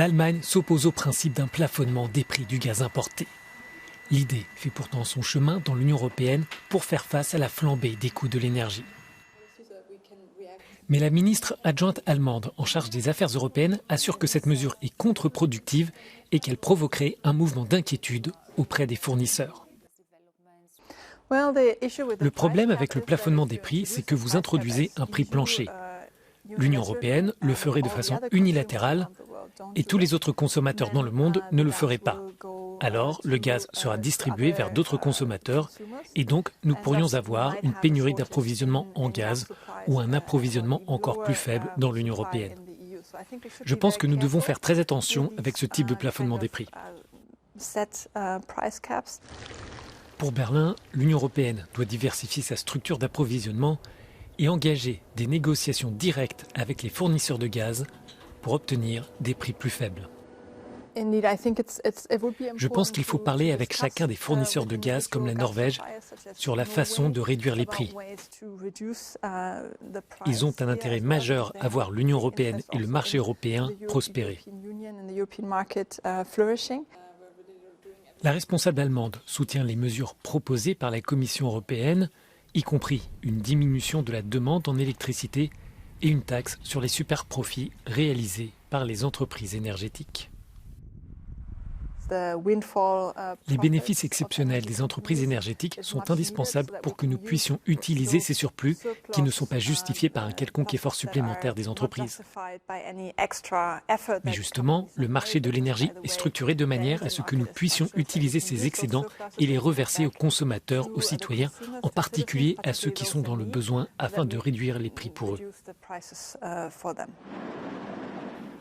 L'Allemagne s'oppose au principe d'un plafonnement des prix du gaz importé. L'idée fait pourtant son chemin dans l'Union européenne pour faire face à la flambée des coûts de l'énergie. Mais la ministre adjointe allemande en charge des affaires européennes assure que cette mesure est contre-productive et qu'elle provoquerait un mouvement d'inquiétude auprès des fournisseurs. Le problème avec le plafonnement des prix, c'est que vous introduisez un prix plancher. L'Union européenne le ferait de façon unilatérale et tous les autres consommateurs dans le monde ne le feraient pas. Alors, le gaz sera distribué vers d'autres consommateurs et donc nous pourrions avoir une pénurie d'approvisionnement en gaz ou un approvisionnement encore plus faible dans l'Union européenne. Je pense que nous devons faire très attention avec ce type de plafonnement des prix. Pour Berlin, l'Union européenne doit diversifier sa structure d'approvisionnement et engager des négociations directes avec les fournisseurs de gaz pour obtenir des prix plus faibles. Je pense qu'il faut parler avec chacun des fournisseurs de gaz comme la Norvège sur la façon de réduire les prix. Ils ont un intérêt majeur à voir l'Union européenne et le marché européen prospérer. La responsable allemande soutient les mesures proposées par la Commission européenne, y compris une diminution de la demande en électricité et une taxe sur les superprofits réalisés par les entreprises énergétiques. Les bénéfices exceptionnels des entreprises énergétiques sont indispensables pour que nous puissions utiliser ces surplus qui ne sont pas justifiés par un quelconque effort supplémentaire des entreprises. Mais justement, le marché de l'énergie est structuré de manière à ce que nous puissions utiliser ces excédents et les reverser aux consommateurs, aux citoyens, en particulier à ceux qui sont dans le besoin afin de réduire les prix pour eux.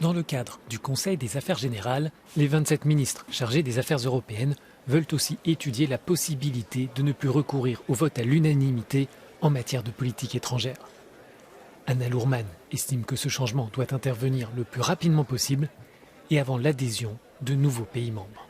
Dans le cadre du Conseil des affaires générales, les 27 ministres chargés des affaires européennes veulent aussi étudier la possibilité de ne plus recourir au vote à l'unanimité en matière de politique étrangère. Anna Lourmann estime que ce changement doit intervenir le plus rapidement possible et avant l'adhésion de nouveaux pays membres.